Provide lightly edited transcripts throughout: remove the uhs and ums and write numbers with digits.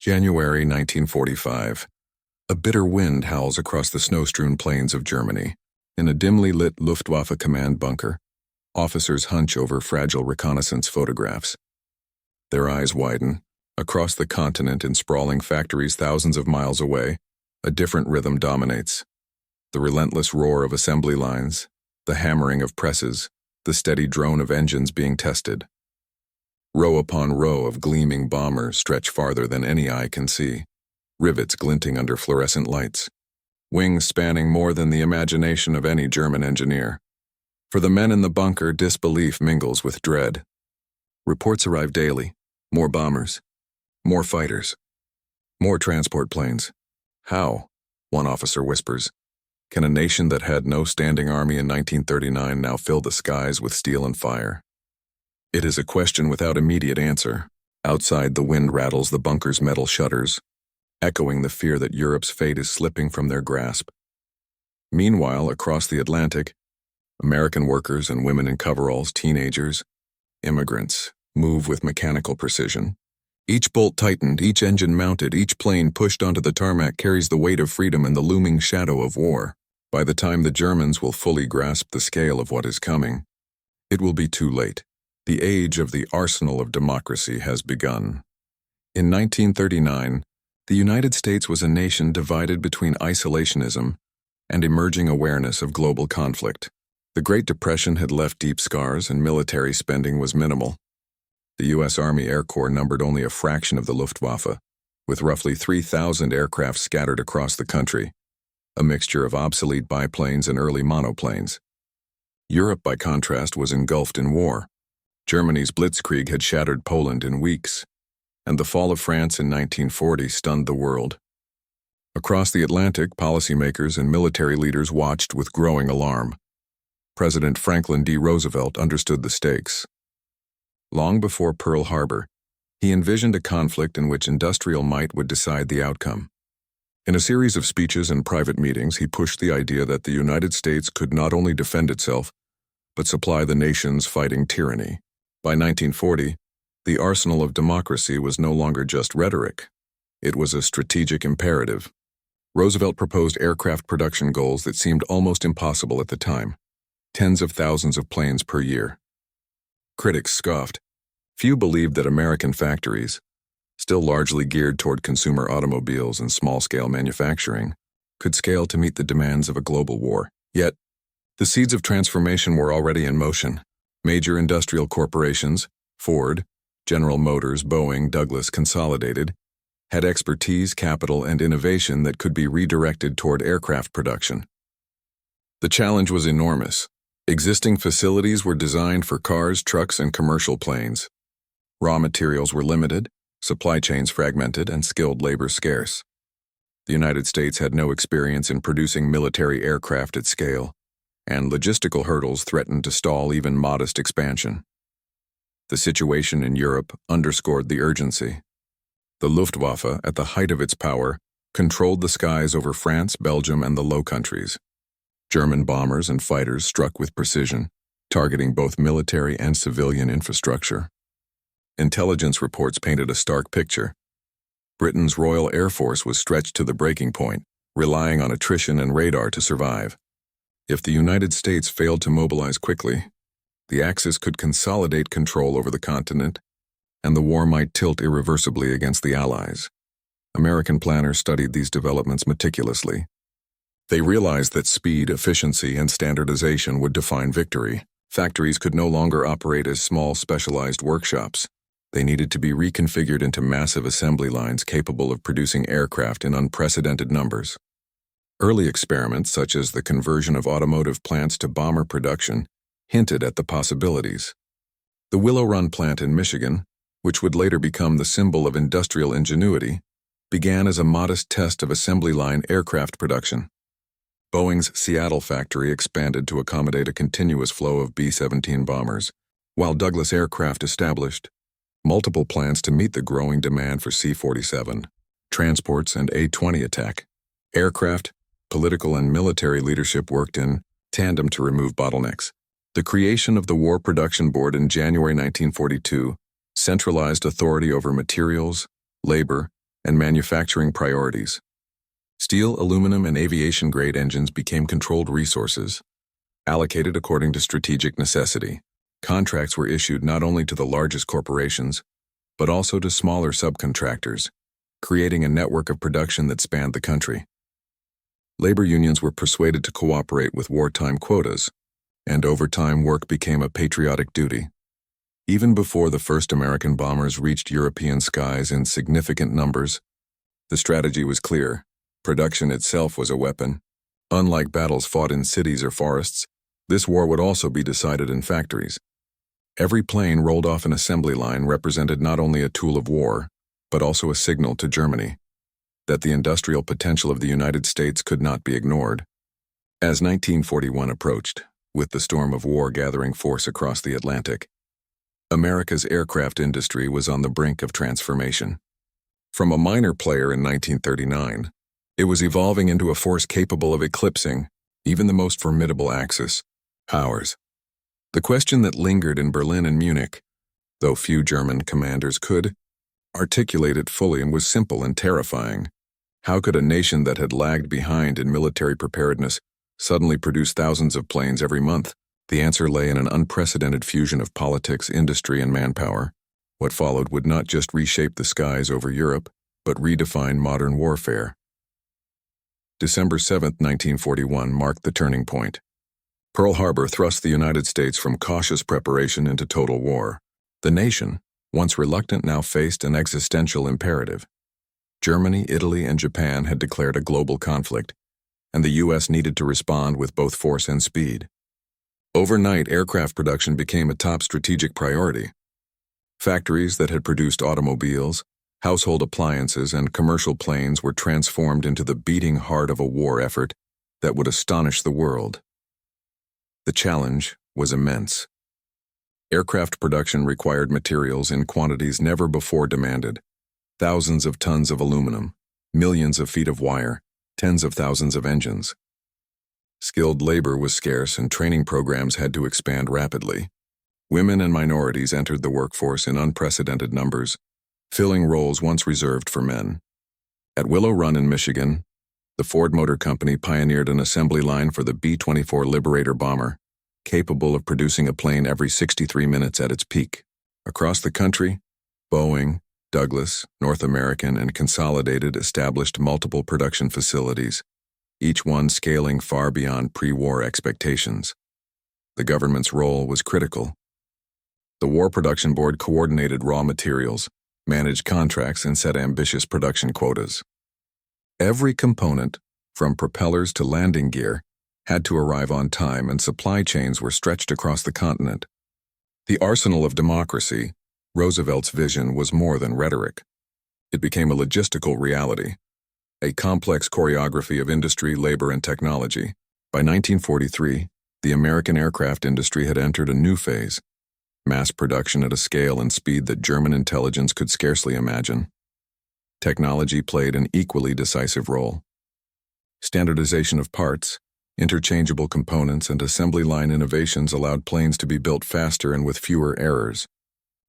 January 1945. A bitter wind howls across the snow-strewn plains of Germany. In a dimly lit Luftwaffe command bunker, officers hunch over fragile reconnaissance photographs. Their eyes widen. Across the continent, in sprawling factories thousands of miles away, a different rhythm dominates. The relentless roar of assembly lines, the hammering of presses, the steady drone of engines being tested. Row upon row of gleaming bombers stretch farther than any eye can see, rivets glinting under fluorescent lights, wings spanning more than the imagination of any German engineer. For the men in the bunker, disbelief mingles with dread. Reports arrive daily. More bombers, more fighters, more transport planes. How, one officer whispers, can a nation that had no standing army in 1939 now fill the skies with steel and fire? It is a question without immediate answer. Outside, the wind rattles the bunker's metal shutters, echoing the fear that Europe's fate is slipping from their grasp. Meanwhile, across the Atlantic, American workers and women in coveralls, teenagers, immigrants, move with mechanical precision. Each bolt tightened, each engine mounted, each plane pushed onto the tarmac carries the weight of freedom and the looming shadow of war. By the time the Germans will fully grasp the scale of what is coming, it will be too late. The age of the arsenal of democracy has begun. In 1939, the United States was a nation divided between isolationism and emerging awareness of global conflict. The Great Depression had left deep scars and military spending was minimal. The U.S. Army Air Corps numbered only a fraction of the Luftwaffe, with roughly 3,000 aircraft scattered across the country, a mixture of obsolete biplanes and early monoplanes. Europe, by contrast, was engulfed in war. Germany's blitzkrieg had shattered Poland in weeks, and the fall of France in 1940 stunned the world. Across the Atlantic, policymakers and military leaders watched with growing alarm. President Franklin D. Roosevelt understood the stakes. Long before Pearl Harbor, he envisioned a conflict in which industrial might would decide the outcome. In a series of speeches and private meetings, he pushed the idea that the United States could not only defend itself, but supply the nations fighting tyranny. By 1940, the arsenal of democracy was no longer just rhetoric. It was a strategic imperative. Roosevelt proposed aircraft production goals that seemed almost impossible at the time. Tens of thousands of planes per year. Critics scoffed. Few believed that American factories, still largely geared toward consumer automobiles and small-scale manufacturing, could scale to meet the demands of a global war. Yet, the seeds of transformation were already in motion. Major industrial corporations, Ford, General Motors, Boeing, Douglas, Consolidated, had expertise, capital, and innovation that could be redirected toward aircraft production. The challenge was enormous. Existing facilities were designed for cars, trucks, and commercial planes. Raw materials were limited, supply chains fragmented, and skilled labor scarce. The United States had no experience in producing military aircraft at scale, and logistical hurdles threatened to stall even modest expansion. The situation in Europe underscored the urgency. The Luftwaffe, at the height of its power, controlled the skies over France, Belgium, and the Low Countries. German bombers and fighters struck with precision, targeting both military and civilian infrastructure. Intelligence reports painted a stark picture. Britain's Royal Air Force was stretched to the breaking point, relying on attrition and radar to survive. If the United States failed to mobilize quickly, the Axis could consolidate control over the continent, and the war might tilt irreversibly against the Allies. American planners studied these developments meticulously. They realized that speed, efficiency, and standardization would define victory. Factories could no longer operate as small, specialized workshops. They needed to be reconfigured into massive assembly lines capable of producing aircraft in unprecedented numbers. Early experiments, such as the conversion of automotive plants to bomber production, hinted at the possibilities. The Willow Run plant in Michigan, which would later become the symbol of industrial ingenuity, began as a modest test of assembly line aircraft production. Boeing's Seattle factory expanded to accommodate a continuous flow of B-17 bombers, while Douglas Aircraft established multiple plants to meet the growing demand for C-47, transports, and A-20 attack. Aircraft, political, and military leadership worked in tandem to remove bottlenecks. The creation of the War Production Board in January 1942 centralized authority over materials, labor, and manufacturing priorities. Steel, aluminum, and aviation-grade engines became controlled resources, allocated according to strategic necessity. Contracts were issued not only to the largest corporations, but also to smaller subcontractors, creating a network of production that spanned the country. Labor unions were persuaded to cooperate with wartime quotas, and overtime work became a patriotic duty. Even before the first American bombers reached European skies in significant numbers, the strategy was clear. Production itself was a weapon. Unlike battles fought in cities or forests, this war would also be decided in factories. Every plane rolled off an assembly line represented not only a tool of war, but also a signal to Germany that the industrial potential of the United States could not be ignored. As 1941 approached, with the storm of war gathering force across the Atlantic, America's aircraft industry was on the brink of transformation. From a minor player in 1939, it was evolving into a force capable of eclipsing even the most formidable Axis powers. The question that lingered in Berlin and Munich, though few German commanders could articulate it fully, and was simple and terrifying. How could a nation that had lagged behind in military preparedness suddenly produce thousands of planes every month? The answer lay in an unprecedented fusion of politics, industry, and manpower. What followed would not just reshape the skies over Europe, but redefine modern warfare. December 7, 1941 marked the turning point. Pearl Harbor thrust the United States from cautious preparation into total war. The nation, once reluctant, now faced an existential imperative. Germany, Italy, and Japan had declared a global conflict, and the U.S. needed to respond with both force and speed. Overnight, aircraft production became a top strategic priority. Factories that had produced automobiles, household appliances, and commercial planes were transformed into the beating heart of a war effort that would astonish the world. The challenge was immense. Aircraft production required materials in quantities never before demanded. Thousands of tons of aluminum, millions of feet of wire, tens of thousands of engines. Skilled labor was scarce, and training programs had to expand rapidly. Women and minorities entered the workforce in unprecedented numbers, filling roles once reserved for men. At Willow Run in Michigan, the Ford Motor Company pioneered an assembly line for the B-24 Liberator bomber, capable of producing a plane every 63 minutes at its peak. Across the country, Boeing, Douglas, North American, and Consolidated established multiple production facilities, each one scaling far beyond pre-war expectations. The government's role was critical. The War Production Board coordinated raw materials, managed contracts, and set ambitious production quotas. Every component, from propellers to landing gear, had to arrive on time, and supply chains were stretched across the continent. The arsenal of democracy, Roosevelt's vision, was more than rhetoric. It became a logistical reality, a complex choreography of industry, labor, and technology. By 1943, the American aircraft industry had entered a new phase, mass production at a scale and speed that German intelligence could scarcely imagine. Technology played an equally decisive role. Standardization of parts, interchangeable components, and assembly line innovations allowed planes to be built faster and with fewer errors.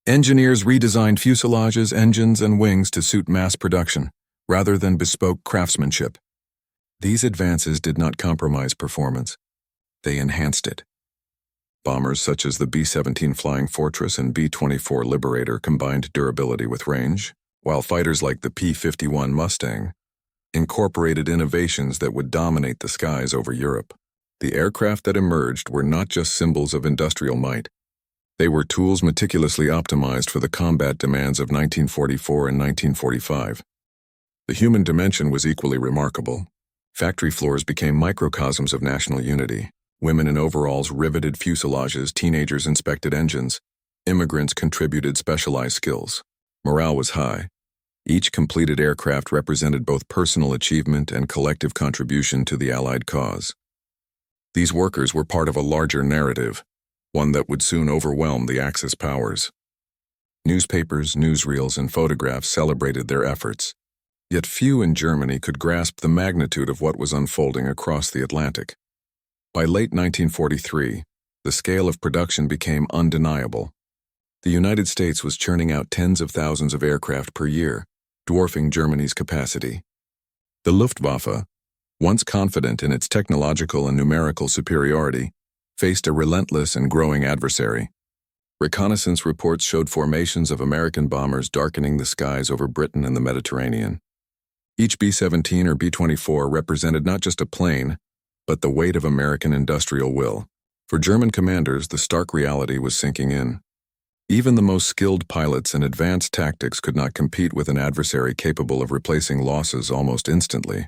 Engineers redesigned fuselages, engines, and wings to suit mass production, rather than bespoke craftsmanship. These advances did not compromise performance. They enhanced it. Bombers such as the B-17 Flying Fortress and B-24 Liberator combined durability with range, while fighters like the P-51 Mustang incorporated innovations that would dominate the skies over Europe. The aircraft that emerged were not just symbols of industrial might. They were tools meticulously optimized for the combat demands of 1944 and 1945. The human dimension was equally remarkable. Factory floors became microcosms of national unity. Women in overalls riveted fuselages, teenagers inspected engines, immigrants contributed specialized skills. Morale was high. Each completed aircraft represented both personal achievement and collective contribution to the Allied cause. These workers were part of a larger narrative, one that would soon overwhelm the Axis powers. Newspapers, newsreels, and photographs celebrated their efforts. Yet few in Germany could grasp the magnitude of what was unfolding across the Atlantic. By late 1943, the scale of production became undeniable. The United States was churning out tens of thousands of aircraft per year, dwarfing Germany's capacity. The Luftwaffe, once confident in its technological and numerical superiority, faced a relentless and growing adversary. Reconnaissance reports showed formations of American bombers darkening the skies over Britain and the Mediterranean. Each B-17 or B-24 represented not just a plane, but the weight of American industrial will. For German commanders, the stark reality was sinking in. Even the most skilled pilots and advanced tactics could not compete with an adversary capable of replacing losses almost instantly.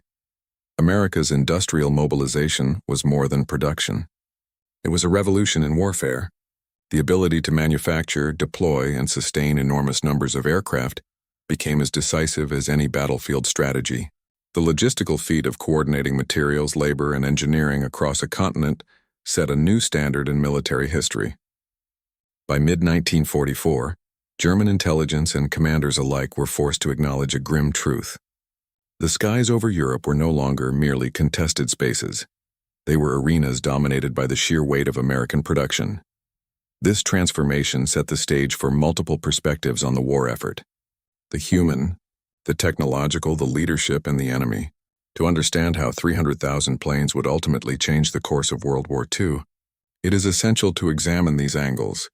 America's industrial mobilization was more than production. It was a revolution in warfare. The ability to manufacture, deploy, and sustain enormous numbers of aircraft became as decisive as any battlefield strategy. The logistical feat of coordinating materials, labor, and engineering across a continent set a new standard in military history. By mid-1944, German intelligence and commanders alike were forced to acknowledge a grim truth. The skies over Europe were no longer merely contested spaces. They were arenas dominated by the sheer weight of American production. This transformation set the stage for multiple perspectives on the war effort: the human, the technological, the leadership, and the enemy. To understand how 300,000 planes would ultimately change the course of World War II, it is essential to examine these angles,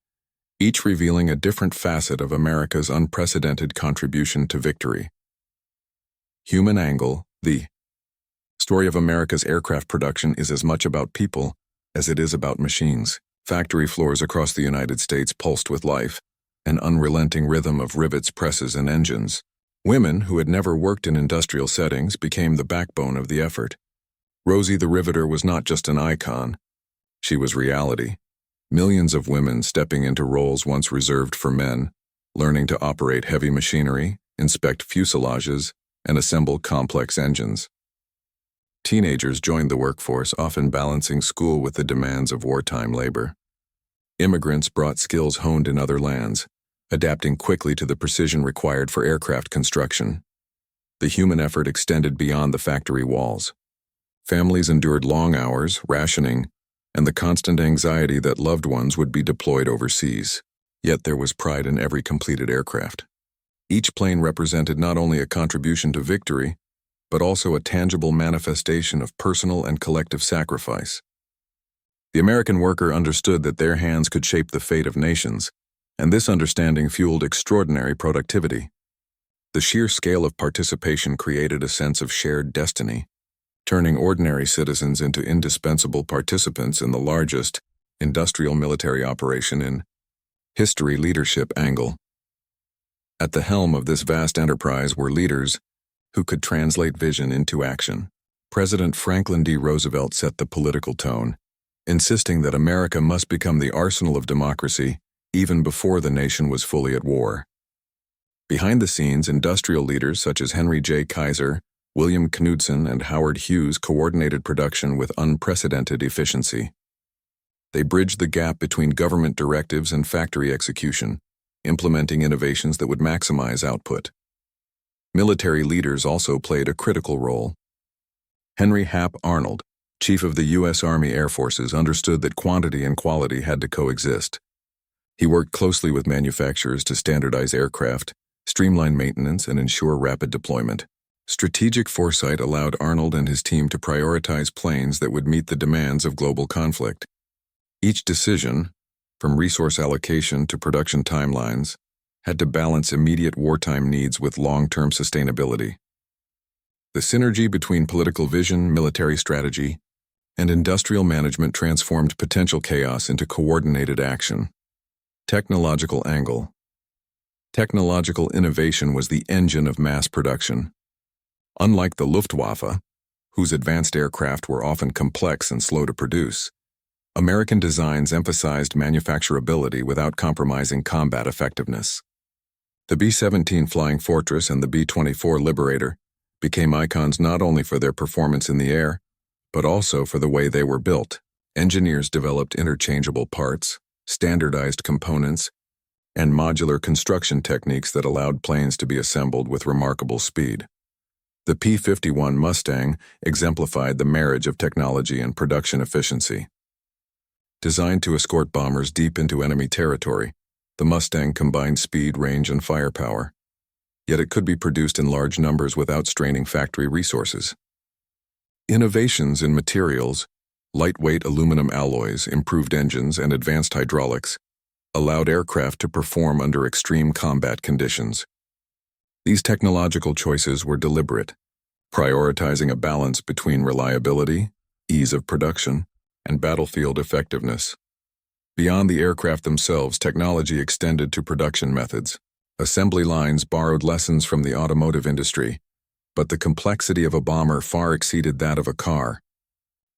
each revealing a different facet of America's unprecedented contribution to victory. Human angle: the story of America's aircraft production is as much about people as it is about machines. Factory floors across the United States pulsed with life, an unrelenting rhythm of rivets, presses, and engines. Women who had never worked in industrial settings became the backbone of the effort. Rosie the Riveter was not just an icon, she was reality. Millions of women stepping into roles once reserved for men, learning to operate heavy machinery, inspect fuselages, and assemble complex engines. Teenagers joined the workforce, often balancing school with the demands of wartime labor. Immigrants brought skills honed in other lands, adapting quickly to the precision required for aircraft construction. The human effort extended beyond the factory walls. Families endured long hours, rationing, and the constant anxiety that loved ones would be deployed overseas. Yet there was pride in every completed aircraft. Each plane represented not only a contribution to victory, but also a tangible manifestation of personal and collective sacrifice. The American worker understood that their hands could shape the fate of nations, and this understanding fueled extraordinary productivity. The sheer scale of participation created a sense of shared destiny, turning ordinary citizens into indispensable participants in the largest industrial military operation in history. Leadership angle. At the helm of this vast enterprise were leaders who could translate vision into action. President Franklin D. Roosevelt set the political tone, insisting that America must become the arsenal of democracy even before the nation was fully at war. Behind the scenes, industrial leaders such as Henry J. Kaiser, William Knudsen, and Howard Hughes coordinated production with unprecedented efficiency. They bridged the gap between government directives and factory execution, implementing innovations that would maximize output. Military leaders also played a critical role. Henry Hap Arnold, chief of the U.S. Army Air Forces, understood that quantity and quality had to coexist. He worked closely with manufacturers to standardize aircraft, streamline maintenance, and ensure rapid deployment. Strategic foresight allowed Arnold and his team to prioritize planes that would meet the demands of global conflict. Each decision, from resource allocation to production timelines, had to balance immediate wartime needs with long-term sustainability. The synergy between political vision, military strategy, and industrial management transformed potential chaos into coordinated action. Technological angle. Technological innovation was the engine of mass production. Unlike the Luftwaffe, whose advanced aircraft were often complex and slow to produce, American designs emphasized manufacturability without compromising combat effectiveness. The B-17 Flying Fortress and the B-24 Liberator became icons not only for their performance in the air, but also for the way they were built. Engineers developed interchangeable parts, standardized components, and modular construction techniques that allowed planes to be assembled with remarkable speed. The P-51 Mustang exemplified the marriage of technology and production efficiency. Designed to escort bombers deep into enemy territory, the Mustang combined speed, range, and firepower. yet it could be produced in large numbers without straining factory resources. Innovations in materials, lightweight aluminum alloys, improved engines, and advanced hydraulics allowed aircraft to perform under extreme combat conditions. These technological choices were deliberate, prioritizing a balance between reliability, ease of production, and battlefield effectiveness. Beyond the aircraft themselves, technology extended to production methods. Assembly lines borrowed lessons from the automotive industry, but the complexity of a bomber far exceeded that of a car.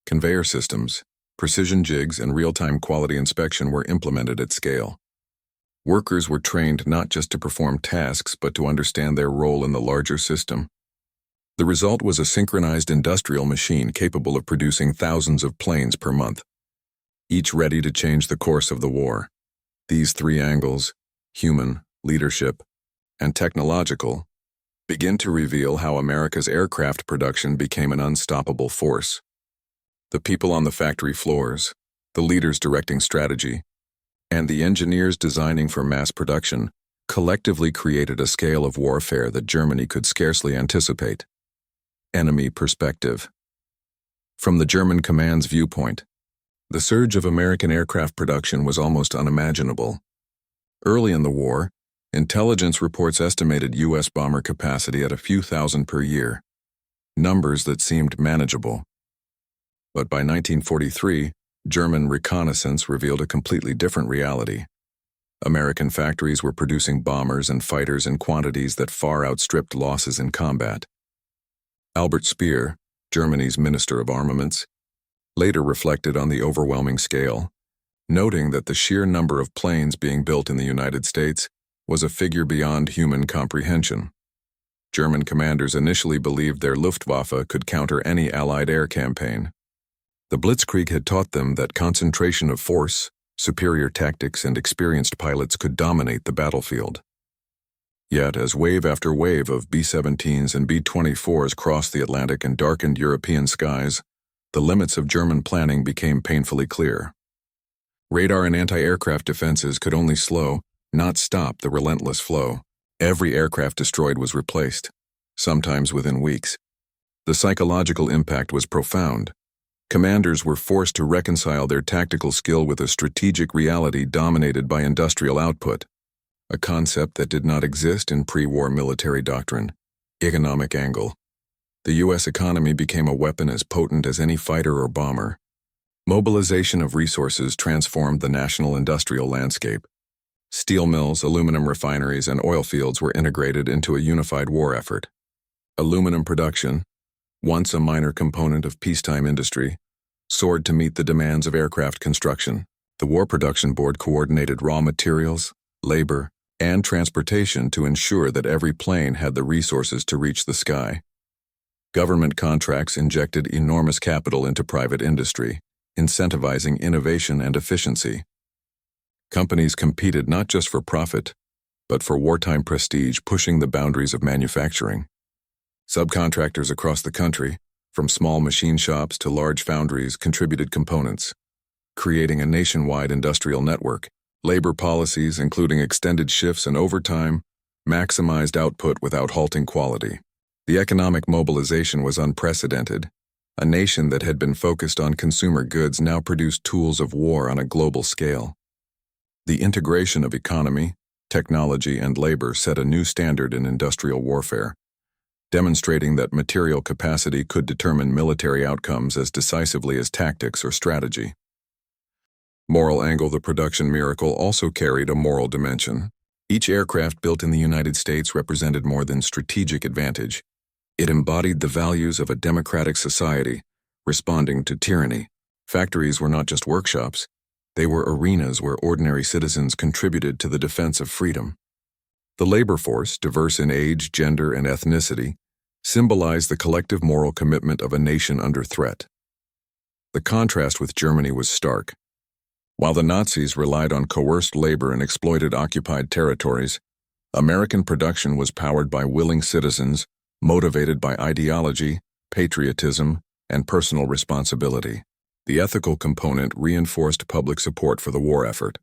Conveyor systems, precision jigs, and real-time quality inspection were implemented at scale. Workers were trained not just to perform tasks but to understand their role in the larger system. The result was a synchronized industrial machine capable of producing thousands of planes per month, each ready to change the course of the war. These three angles, human, leadership, and technological, begin to reveal how America's aircraft production became an unstoppable force. The people on the factory floors, the leaders directing strategy, and the engineers designing for mass production collectively created a scale of warfare that Germany could scarcely anticipate. Enemy perspective. From the German command's viewpoint, the surge of American aircraft production was almost unimaginable. Early in the war, intelligence reports estimated U.S. bomber capacity at a few thousand per year, numbers that seemed manageable. But by 1943, German reconnaissance revealed a completely different reality. American factories were producing bombers and fighters in quantities that far outstripped losses in combat. Albert Speer, Germany's Minister of Armaments, later reflected on the overwhelming scale, noting that the sheer number of planes being built in the United States was a figure beyond human comprehension. German commanders initially believed their Luftwaffe could counter any Allied air campaign. The Blitzkrieg had taught them that concentration of force, superior tactics, and experienced pilots could dominate the battlefield. Yet, as wave after wave of B-17s and B-24s crossed the Atlantic and darkened European skies, the limits of German planning became painfully clear. Radar and anti-aircraft defenses could only slow, not stop, the relentless flow. Every aircraft destroyed was replaced, sometimes within weeks. The psychological impact was profound. Commanders were forced to reconcile their tactical skill with a strategic reality dominated by industrial output, a concept that did not exist in pre-war military doctrine. Economic angle. The U.S. economy became a weapon as potent as any fighter or bomber. Mobilization of resources transformed the national industrial landscape. Steel mills, aluminum refineries, and oil fields were integrated into a unified war effort. Aluminum production, once a minor component of peacetime industry, soared to meet the demands of aircraft construction. The War Production Board coordinated raw materials, labor, and transportation to ensure that every plane had the resources to reach the sky. Government contracts injected enormous capital into private industry, incentivizing innovation and efficiency. Companies competed not just for profit, but for wartime prestige, pushing the boundaries of manufacturing. Subcontractors across the country, from small machine shops to large foundries, contributed components, creating a nationwide industrial network. Labor policies, including extended shifts and overtime, maximized output without halting quality. The economic mobilization was unprecedented. A nation that had been focused on consumer goods now produced tools of war on a global scale. The integration of economy, technology, and labor set a new standard in industrial warfare, demonstrating that material capacity could determine military outcomes as decisively as tactics or strategy. Moral angle. The production miracle also carried a moral dimension. Each aircraft built in the United States represented more than strategic advantage. It embodied the values of a democratic society, responding to tyranny. Factories were not just workshops. They were arenas where ordinary citizens contributed to the defense of freedom. The labor force, diverse in age, gender, and ethnicity, symbolized the collective moral commitment of a nation under threat. The contrast with Germany was stark. While the Nazis relied on coerced labor and exploited occupied territories, American production was powered by willing citizens, motivated by ideology, patriotism, and personal responsibility. The ethical component reinforced public support for the war effort.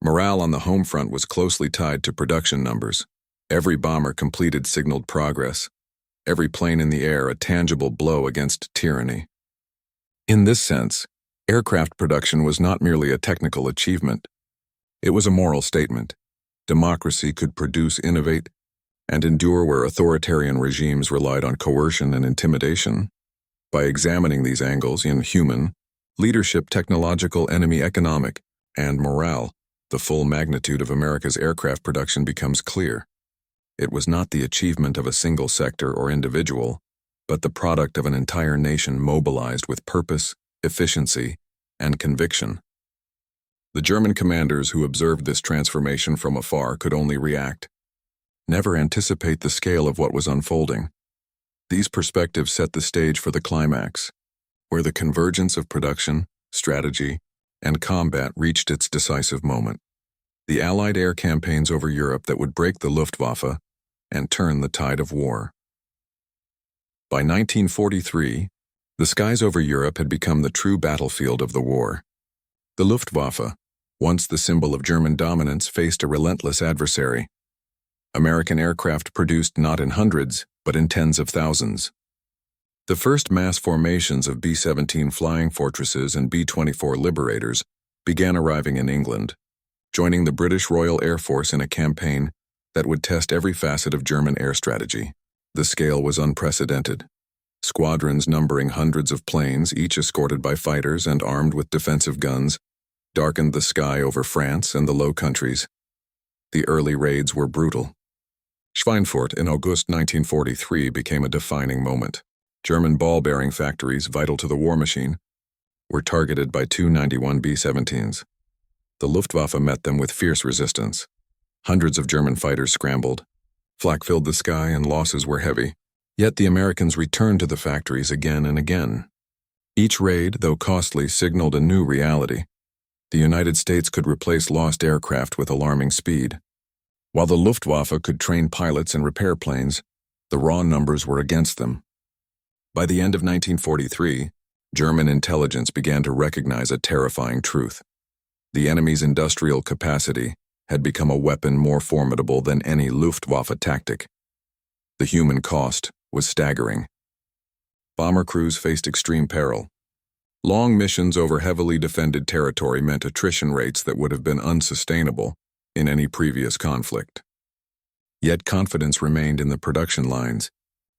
Morale on the home front was closely tied to production numbers. Every bomber completed signaled progress, every plane in the air a tangible blow against tyranny. In this sense, aircraft production was not merely a technical achievement. It was a moral statement. Democracy could produce, innovate, and endure where authoritarian regimes relied on coercion and intimidation. By examining these angles in human, leadership, technological, enemy, economic, and morale, the full magnitude of America's aircraft production becomes clear. It was not the achievement of a single sector or individual, but the product of an entire nation mobilized with purpose, efficiency, and conviction. The German commanders who observed this transformation from afar could only react, never anticipate the scale of what was unfolding. These perspectives set the stage for the climax, where the convergence of production, strategy, and combat reached its decisive moment. The Allied air campaigns over Europe that would break the Luftwaffe and turn the tide of war. By 1943, the skies over Europe had become the true battlefield of the war. The Luftwaffe, once the symbol of German dominance, faced a relentless adversary. American aircraft produced not in hundreds, but in tens of thousands. The first mass formations of B-17 Flying Fortresses and B-24 Liberators began arriving in England, joining the British Royal Air Force in a campaign that would test every facet of German air strategy. The scale was unprecedented. Squadrons numbering hundreds of planes, each escorted by fighters and armed with defensive guns, darkened the sky over France and the Low Countries. The early raids were brutal. Schweinfurt in August 1943 became a defining moment. German ball-bearing factories, vital to the war machine, were targeted by Tu-91 B-17s. The Luftwaffe met them with fierce resistance. Hundreds of German fighters scrambled. Flak filled the sky and losses were heavy. Yet the Americans returned to the factories again and again. Each raid, though costly, signaled a new reality. The United States could replace lost aircraft with alarming speed. While the Luftwaffe could train pilots and repair planes, the raw numbers were against them. By the end of 1943, German intelligence began to recognize a terrifying truth. The enemy's industrial capacity had become a weapon more formidable than any Luftwaffe tactic. The human cost was staggering. Bomber crews faced extreme peril. Long missions over heavily defended territory meant attrition rates that would have been unsustainable in any previous conflict. Yet confidence remained in the production lines.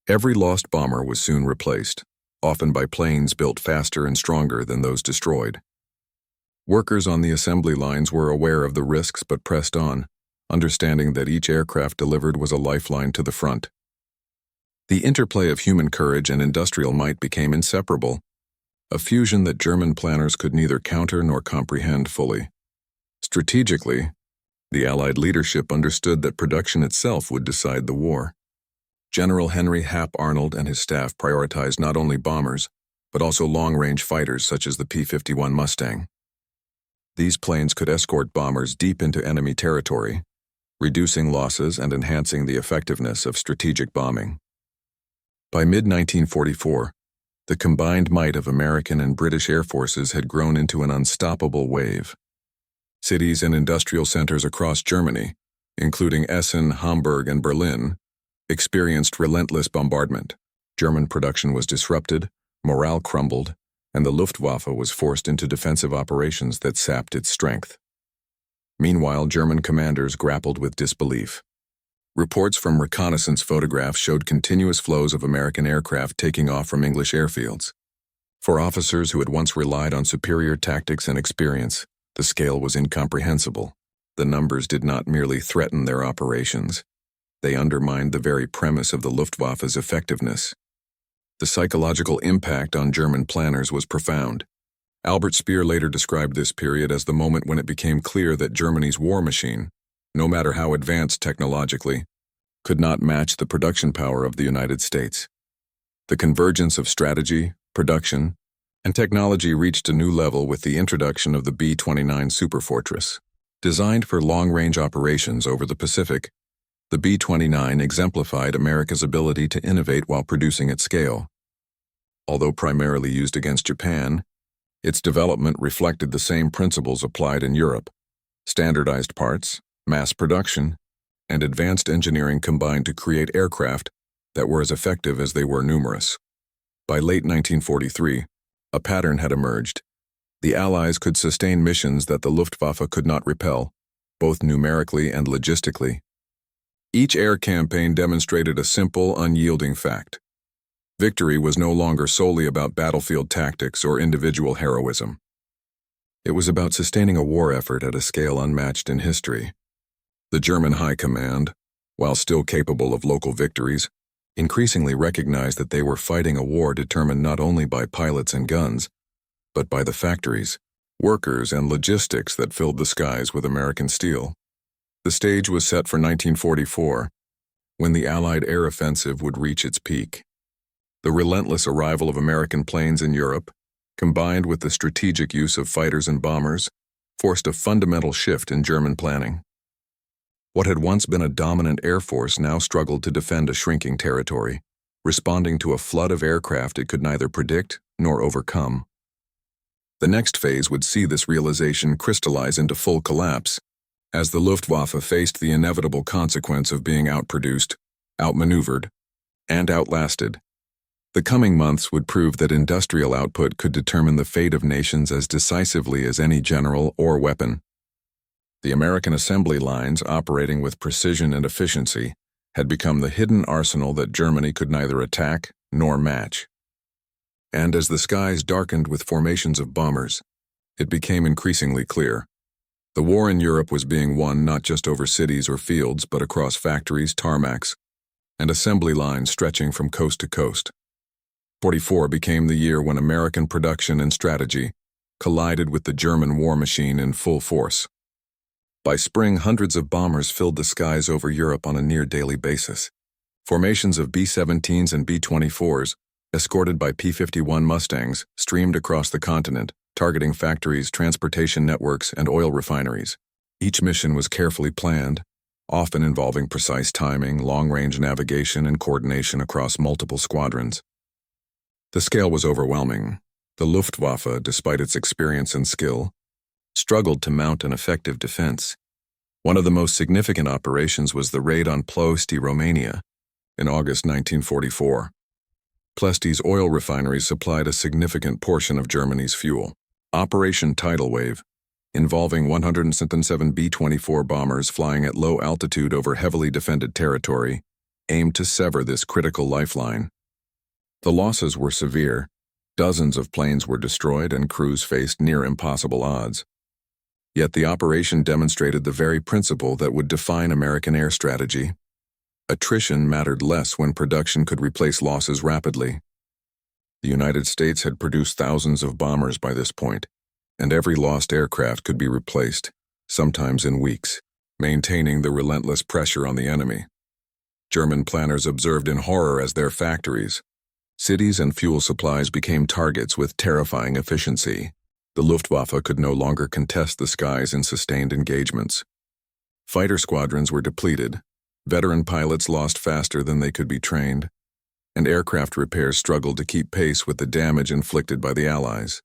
Every lost bomber was soon replaced, often by planes built faster and stronger than those destroyed. Workers on the assembly lines were aware of the risks but pressed on, understanding that each aircraft delivered was a lifeline to the front. The interplay of human courage and industrial might became inseparable, a fusion that German planners could neither counter nor comprehend fully. Strategically, the Allied leadership understood that production itself would decide the war. General Henry Hap Arnold and his staff prioritized not only bombers, but also long-range fighters such as the P-51 Mustang. These planes could escort bombers deep into enemy territory, reducing losses and enhancing the effectiveness of strategic bombing. By mid-1944, the combined might of American and British air forces had grown into an unstoppable wave. Cities and industrial centers across Germany, including Essen, Hamburg, and Berlin, experienced relentless bombardment. German production was disrupted, morale crumbled, and the Luftwaffe was forced into defensive operations that sapped its strength. Meanwhile, German commanders grappled with disbelief. Reports from reconnaissance photographs showed continuous flows of American aircraft taking off from English airfields. For officers who had once relied on superior tactics and experience, the scale was incomprehensible. The numbers did not merely threaten their operations. They undermined the very premise of the Luftwaffe's effectiveness. The psychological impact on German planners was profound. Albert Speer later described this period as the moment when it became clear that Germany's war machine, no matter how advanced technologically, could not match the production power of the United States. The convergence of strategy, production, and technology reached a new level with the introduction of the B-29 Superfortress. Designed for long-range operations over the Pacific, the B-29 exemplified America's ability to innovate while producing at scale. Although primarily used against Japan, its development reflected the same principles applied in Europe: standardized parts, mass production, and advanced engineering combined to create aircraft that were as effective as they were numerous. By late 1943, a pattern had emerged. The Allies could sustain missions that the Luftwaffe could not repel, both numerically and logistically. Each air campaign demonstrated a simple, unyielding fact. Victory was no longer solely about battlefield tactics or individual heroism. It was about sustaining a war effort at a scale unmatched in history. The German High Command, while still capable of local victories, increasingly recognized that they were fighting a war determined not only by pilots and guns, but by the factories, workers, and logistics that filled the skies with American steel. The stage was set for 1944, when the Allied air offensive would reach its peak. The relentless arrival of American planes in Europe, combined with the strategic use of fighters and bombers, forced a fundamental shift in German planning. What had once been a dominant air force now struggled to defend a shrinking territory, responding to a flood of aircraft it could neither predict nor overcome. The next phase would see this realization crystallize into full collapse, as the Luftwaffe faced the inevitable consequence of being outproduced, outmaneuvered, and outlasted. The coming months would prove that industrial output could determine the fate of nations as decisively as any general or weapon. The American assembly lines, operating with precision and efficiency, had become the hidden arsenal that Germany could neither attack nor match. And as the skies darkened with formations of bombers, it became increasingly clear. The war in Europe was being won not just over cities or fields, but across factories, tarmacs, and assembly lines stretching from coast to coast. 44 became the year when American production and strategy collided with the German war machine in full force. By spring, hundreds of bombers filled the skies over Europe on a near-daily basis. Formations of B-17s and B-24s, escorted by P-51 Mustangs, streamed across the continent, targeting factories, transportation networks, and oil refineries. Each mission was carefully planned, often involving precise timing, long-range navigation, and coordination across multiple squadrons. The scale was overwhelming. The Luftwaffe, despite its experience and skill, struggled to mount an effective defense. One of the most significant operations was the raid on Ploiești, Romania, in August 1944. Ploiești's oil refineries supplied a significant portion of Germany's fuel. Operation Tidal Wave, involving 107 B-24 bombers flying at low altitude over heavily defended territory, aimed to sever this critical lifeline. The losses were severe. Dozens of planes were destroyed and crews faced near impossible odds. Yet the operation demonstrated the very principle that would define American air strategy. Attrition mattered less when production could replace losses rapidly. The United States had produced thousands of bombers by this point, and every lost aircraft could be replaced, sometimes in weeks, maintaining the relentless pressure on the enemy. German planners observed in horror as their factories, cities, and fuel supplies became targets with terrifying efficiency. The Luftwaffe could no longer contest the skies in sustained engagements. Fighter squadrons were depleted, veteran pilots lost faster than they could be trained, and aircraft repairs struggled to keep pace with the damage inflicted by the Allies.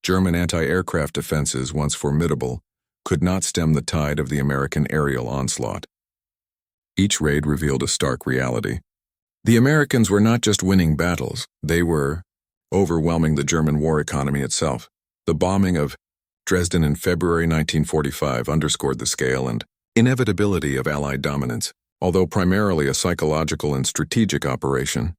German anti-aircraft defenses, once formidable, could not stem the tide of the American aerial onslaught. Each raid revealed a stark reality. The Americans were not just winning battles, they were overwhelming the German war economy itself. The bombing of Dresden in February 1945 underscored the scale and inevitability of Allied dominance. Although primarily a psychological and strategic operation,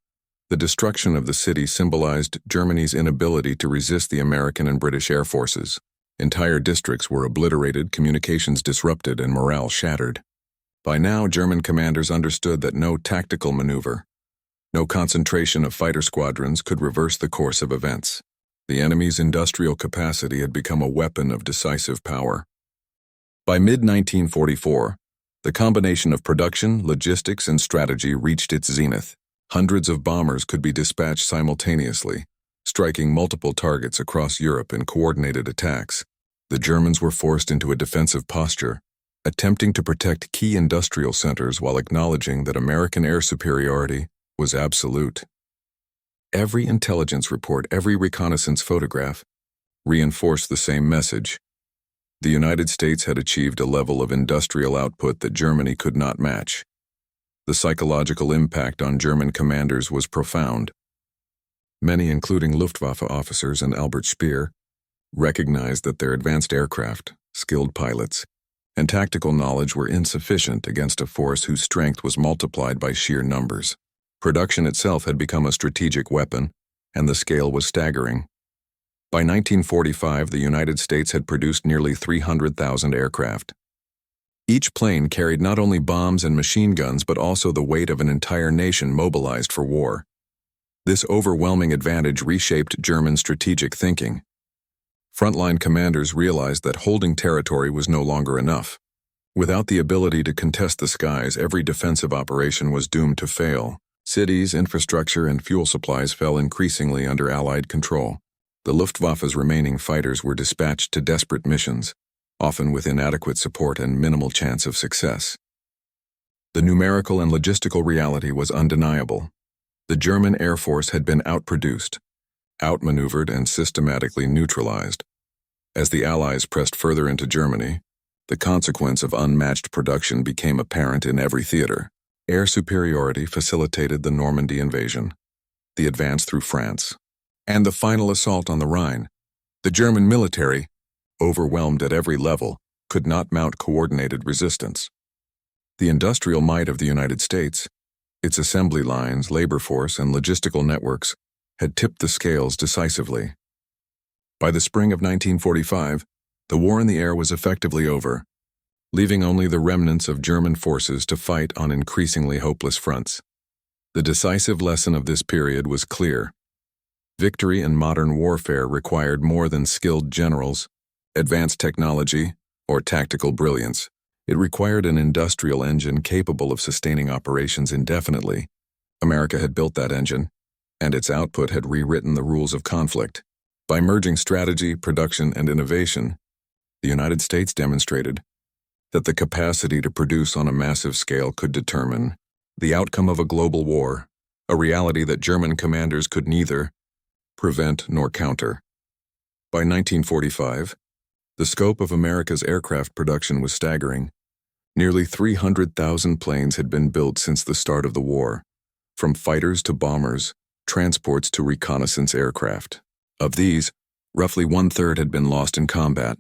the destruction of the city symbolized Germany's inability to resist the American and British air forces. Entire districts were obliterated, communications disrupted, and morale shattered. By now, German commanders understood that no tactical maneuver, no concentration of fighter squadrons could reverse the course of events. The enemy's industrial capacity had become a weapon of decisive power. By mid-1944, the combination of production, logistics, and strategy reached its zenith. Hundreds of bombers could be dispatched simultaneously, striking multiple targets across Europe in coordinated attacks. The Germans were forced into a defensive posture, attempting to protect key industrial centers while acknowledging that American air superiority was absolute. Every intelligence report, every reconnaissance photograph reinforced the same message. The United States had achieved a level of industrial output that Germany could not match. The psychological impact on German commanders was profound. Many, including Luftwaffe officers and Albert Speer, recognized that their advanced aircraft, skilled pilots, and tactical knowledge were insufficient against a force whose strength was multiplied by sheer numbers. Production itself had become a strategic weapon, and the scale was staggering. By 1945, the United States had produced nearly 300,000 aircraft. Each plane carried not only bombs and machine guns but also the weight of an entire nation mobilized for war. This overwhelming advantage reshaped German strategic thinking. Frontline commanders realized that holding territory was no longer enough. Without the ability to contest the skies, every defensive operation was doomed to fail. Cities, infrastructure, and fuel supplies fell increasingly under Allied control. The Luftwaffe's remaining fighters were dispatched to desperate missions, often with inadequate support and minimal chance of success. The numerical and logistical reality was undeniable. The German Air Force had been outproduced, outmaneuvered, and systematically neutralized. As the Allies pressed further into Germany, the consequence of unmatched production became apparent in every theater. Air superiority facilitated the Normandy invasion, the advance through France, and the final assault on the Rhine. The German military, overwhelmed at every level, could not mount coordinated resistance. The industrial might of the United States, its assembly lines, labor force, and logistical networks, had tipped the scales decisively. By the spring of 1945, the war in the air was effectively over, leaving only the remnants of German forces to fight on increasingly hopeless fronts. The decisive lesson of this period was clear. Victory in modern warfare required more than skilled generals, advanced technology, or tactical brilliance. It required an industrial engine capable of sustaining operations indefinitely. America had built that engine, and its output had rewritten the rules of conflict. By merging strategy, production, and innovation, the United States demonstrated that the capacity to produce on a massive scale could determine the outcome of a global war, a reality that German commanders could neither prevent nor counter. By 1945, the scope of America's aircraft production was staggering. Nearly 300,000 planes had been built since the start of the war, from fighters to bombers, transports to reconnaissance aircraft. Of these, roughly one-third had been lost in combat,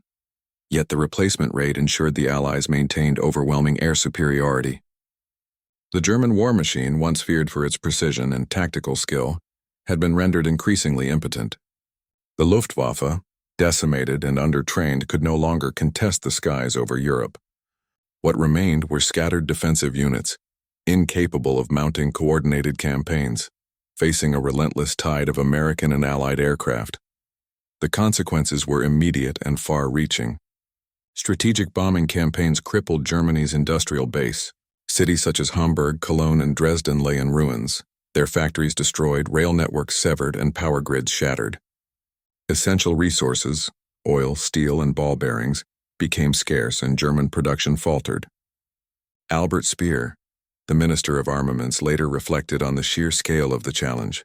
yet the replacement rate ensured the Allies maintained overwhelming air superiority. The German war machine, once feared for its precision and tactical skill, had been rendered increasingly impotent. The Luftwaffe, decimated and undertrained, could no longer contest the skies over Europe. What remained were scattered defensive units, incapable of mounting coordinated campaigns, facing a relentless tide of American and Allied aircraft. The consequences were immediate and far-reaching. Strategic bombing campaigns crippled Germany's industrial base. Cities such as Hamburg, Cologne, and Dresden lay in ruins, their factories destroyed, rail networks severed, and power grids shattered. Essential resources, oil, steel, and ball bearings, became scarce and German production faltered. Albert Speer, the Minister of Armaments, later reflected on the sheer scale of the challenge.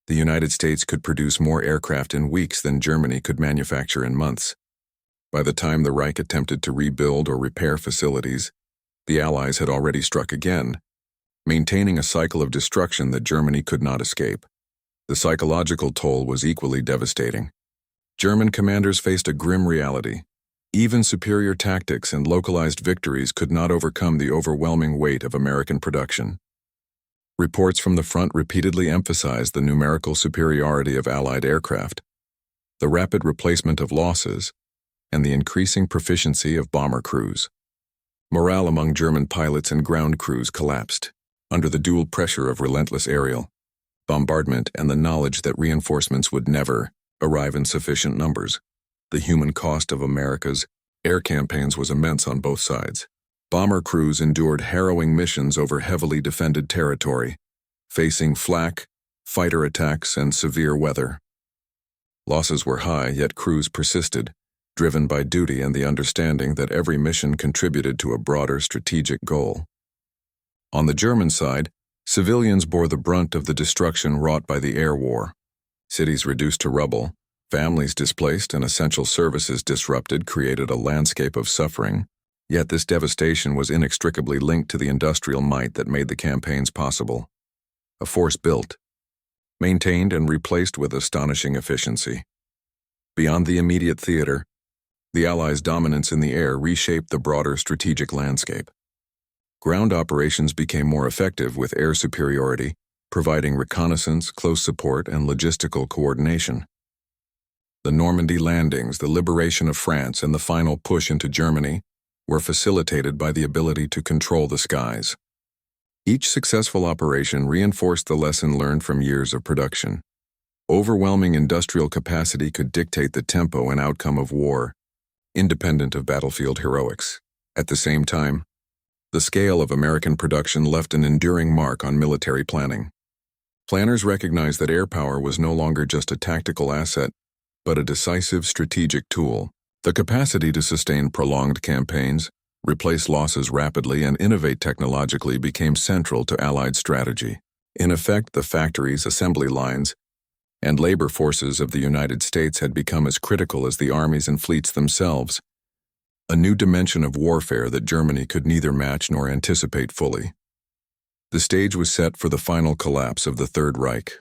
The United States could produce more aircraft in weeks than Germany could manufacture in months. By the time the Reich attempted to rebuild or repair facilities, the Allies had already struck again, maintaining a cycle of destruction that Germany could not escape. The psychological toll was equally devastating. German commanders faced a grim reality. Even superior tactics and localized victories could not overcome the overwhelming weight of American production. Reports from the front repeatedly emphasized the numerical superiority of Allied aircraft, the rapid replacement of losses, and the increasing proficiency of bomber crews. Morale among German pilots and ground crews collapsed under the dual pressure of relentless aerial bombardment and the knowledge that reinforcements would never arrive in sufficient numbers. The human cost of America's air campaigns was immense on both sides. Bomber crews endured harrowing missions over heavily defended territory, facing flak, fighter attacks, and severe weather. Losses were high, yet crews persisted, driven by duty and the understanding that every mission contributed to a broader strategic goal. On the German side, civilians bore the brunt of the destruction wrought by the air war. Cities reduced to rubble, Families displaced and essential services disrupted created a landscape of suffering, yet this devastation was inextricably linked to the industrial might that made the campaigns possible. A force built, maintained, and replaced with astonishing efficiency. Beyond the immediate theater, the Allies' dominance in the air reshaped the broader strategic landscape. Ground operations became more effective with air superiority, providing reconnaissance, close support, and logistical coordination. The Normandy landings, the liberation of France, and the final push into Germany were facilitated by the ability to control the skies. Each successful operation reinforced the lesson learned from years of production. Overwhelming industrial capacity could dictate the tempo and outcome of war, independent of battlefield heroics. At the same time, the scale of American production left an enduring mark on military planning. Planners recognized that air power was no longer just a tactical asset, but a decisive strategic tool. The capacity to sustain prolonged campaigns, replace losses rapidly, and innovate technologically became central to Allied strategy. In effect, the factories, assembly lines, and labor forces of the United States had become as critical as the armies and fleets themselves, a new dimension of warfare that Germany could neither match nor anticipate fully. The stage was set for the final collapse of the Third Reich.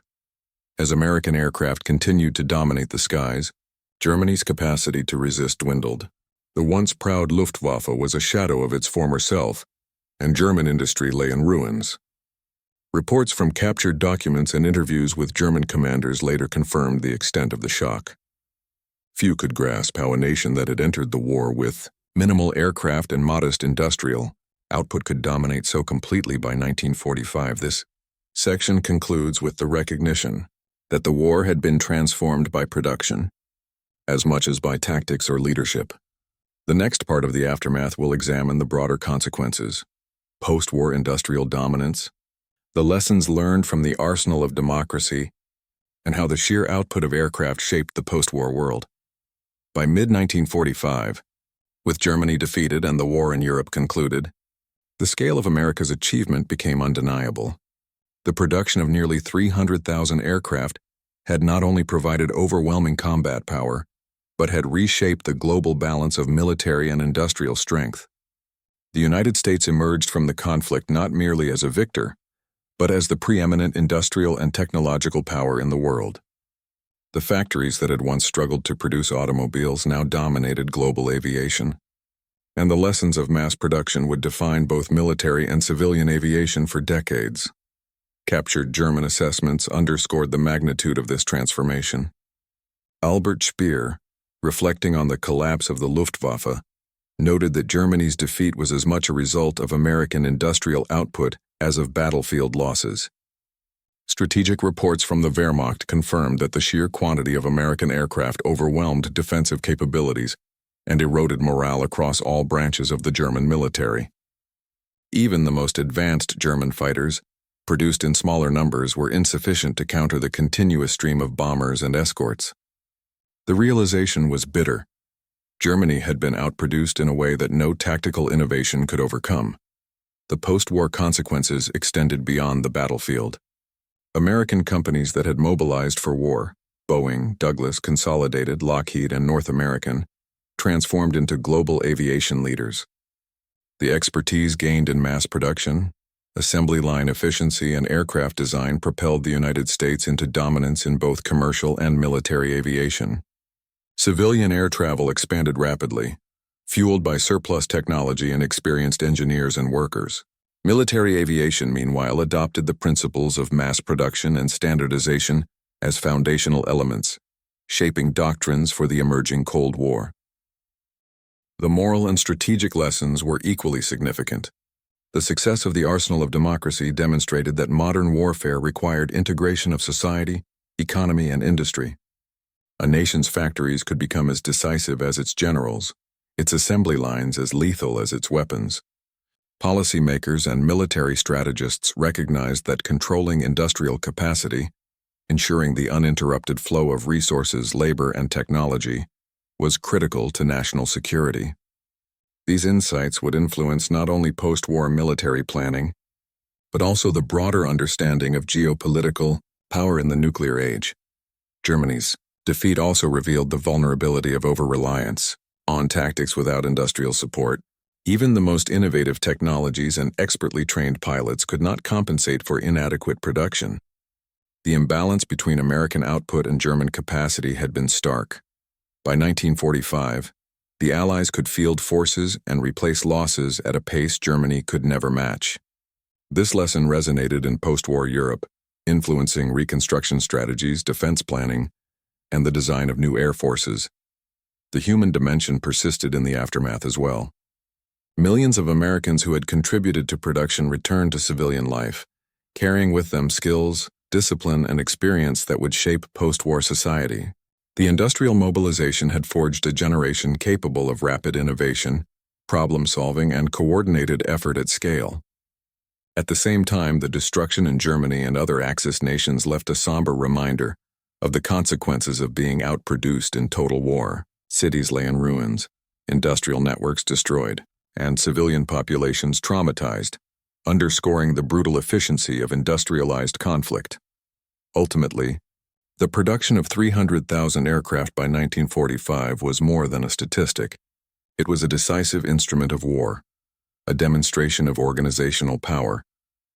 As American aircraft continued to dominate the skies, Germany's capacity to resist dwindled. The once proud Luftwaffe was a shadow of its former self, and German industry lay in ruins. Reports from captured documents and interviews with German commanders later confirmed the extent of the shock. Few could grasp how a nation that had entered the war with minimal aircraft and modest industrial output could dominate so completely by 1945. This section concludes with the recognition that the war had been transformed by production, as much as by tactics or leadership. The next part of the aftermath will examine the broader consequences: post-war industrial dominance, the lessons learned from the arsenal of democracy, and how the sheer output of aircraft shaped the post-war world. By mid-1945, with Germany defeated and the war in Europe concluded, the scale of America's achievement became undeniable. The production of nearly 300,000 aircraft had not only provided overwhelming combat power, but had reshaped the global balance of military and industrial strength. The United States emerged from the conflict not merely as a victor, but as the preeminent industrial and technological power in the world. The factories that had once struggled to produce automobiles now dominated global aviation, and the lessons of mass production would define both military and civilian aviation for decades. Captured German assessments underscored the magnitude of this transformation. Albert Speer, reflecting on the collapse of the Luftwaffe, noted that Germany's defeat was as much a result of American industrial output as of battlefield losses. Strategic reports from the Wehrmacht confirmed that the sheer quantity of American aircraft overwhelmed defensive capabilities and eroded morale across all branches of the German military. Even the most advanced German fighters, produced in smaller numbers, were insufficient to counter the continuous stream of bombers and escorts. The realization was bitter. Germany had been outproduced in a way that no tactical innovation could overcome. The post-war consequences extended beyond the battlefield. American companies that had mobilized for war, Boeing, Douglas, Consolidated, Lockheed, and North American, transformed into global aviation leaders. The expertise gained in mass production, assembly line efficiency, and aircraft design propelled the United States into dominance in both commercial and military aviation. Civilian air travel expanded rapidly, fueled by surplus technology and experienced engineers and workers. Military aviation, meanwhile, adopted the principles of mass production and standardization as foundational elements, shaping doctrines for the emerging Cold War. The moral and strategic lessons were equally significant. The success of the arsenal of democracy demonstrated that modern warfare required integration of society, economy, and industry. A nation's factories could become as decisive as its generals, its assembly lines as lethal as its weapons. Policymakers and military strategists recognized that controlling industrial capacity, ensuring the uninterrupted flow of resources, labor, and technology, was critical to national security. These insights would influence not only post-war military planning, but also the broader understanding of geopolitical power in the nuclear age. Germany's Defeat also revealed the vulnerability of over-reliance on tactics without industrial support. Even the most innovative technologies and expertly trained pilots could not compensate for inadequate production. The imbalance between American output and German capacity had been stark. By 1945, the Allies could field forces and replace losses at a pace Germany could never match. This lesson resonated in post-war Europe, influencing reconstruction strategies, defense planning, and the design of new air forces. The human dimension persisted in the aftermath as well. Millions of Americans who had contributed to production returned to civilian life, carrying with them skills, discipline, and experience that would shape post-war society. The industrial mobilization had forged a generation capable of rapid innovation, problem-solving, and coordinated effort at scale. At the same time, the destruction in Germany and other Axis nations left a somber reminder of the consequences of being outproduced in total war. Cities lay in ruins, industrial networks destroyed, and civilian populations traumatized, underscoring the brutal efficiency of industrialized conflict. Ultimately, the production of 300,000 aircraft by 1945 was more than a statistic. It was a decisive instrument of war, a demonstration of organizational power,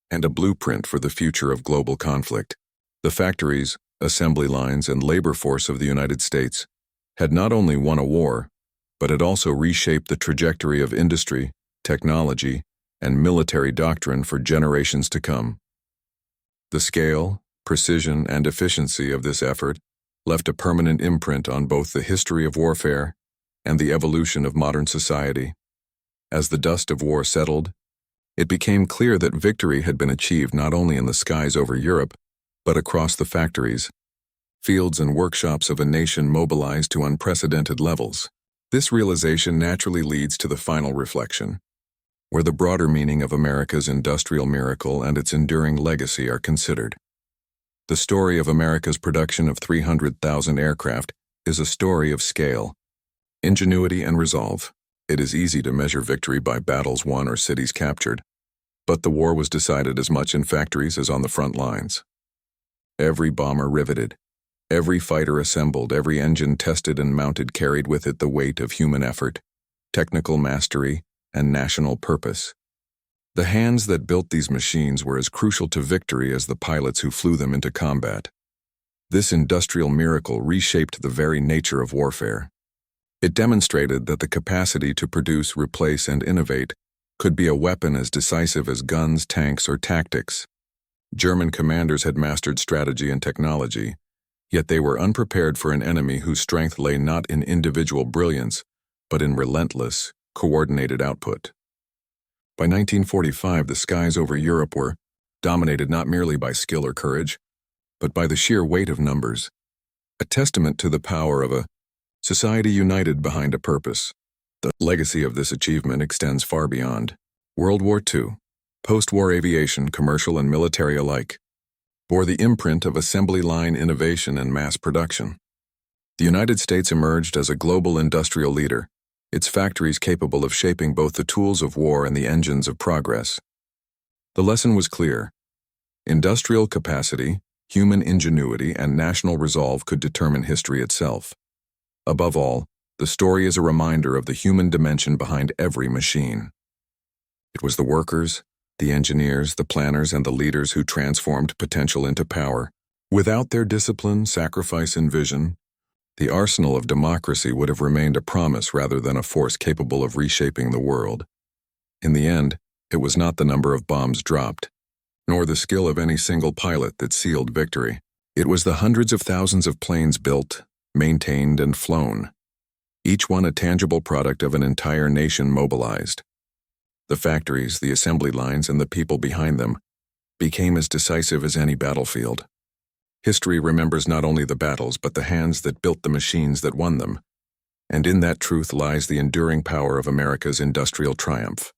and a blueprint for the future of global conflict. The factories, assembly lines, and labor force of the United States had not only won a war, but had also reshaped the trajectory of industry, technology, and military doctrine for generations to come. The scale, precision, and efficiency of this effort left a permanent imprint on both the history of warfare and the evolution of modern society. As the dust of war settled, it became clear that victory had been achieved not only in the skies over Europe, but across the factories, fields, and workshops of a nation mobilized to unprecedented levels. This realization naturally leads to the final reflection, where the broader meaning of America's industrial miracle and its enduring legacy are considered. The story of America's production of 300,000 aircraft is a story of scale, ingenuity, and resolve. It is easy to measure victory by battles won or cities captured, but the war was decided as much in factories as on the front lines. Every bomber riveted, every fighter assembled, every engine tested and mounted carried with it the weight of human effort, technical mastery, and national purpose. The hands that built these machines were as crucial to victory as the pilots who flew them into combat. This industrial miracle reshaped the very nature of warfare. It demonstrated that the capacity to produce, replace, and innovate could be a weapon as decisive as guns, tanks, or tactics. German commanders had mastered strategy and technology, yet they were unprepared for an enemy whose strength lay not in individual brilliance, but in relentless, coordinated output. By 1945, the skies over Europe were dominated not merely by skill or courage, but by the sheer weight of numbers, a testament to the power of a society united behind a purpose. The legacy of this achievement extends far beyond. World War II, post-war aviation, commercial and military alike, bore the imprint of assembly line innovation and mass production. The United States emerged as a global industrial leader, its factories capable of shaping both the tools of war and the engines of progress. The lesson was clear. Industrial capacity, human ingenuity, and national resolve could determine history itself. Above all, the story is a reminder of the human dimension behind every machine. It was the workers, the engineers, the planners, and the leaders who transformed potential into power. Without their discipline, sacrifice, and vision, the arsenal of democracy would have remained a promise rather than a force capable of reshaping the world. In the end, it was not the number of bombs dropped, nor the skill of any single pilot that sealed victory. It was the hundreds of thousands of planes built, maintained, and flown, each one a tangible product of an entire nation mobilized. The factories, the assembly lines, and the people behind them became as decisive as any battlefield. History remembers not only the battles, but the hands that built the machines that won them, and in that truth lies the enduring power of America's industrial triumph.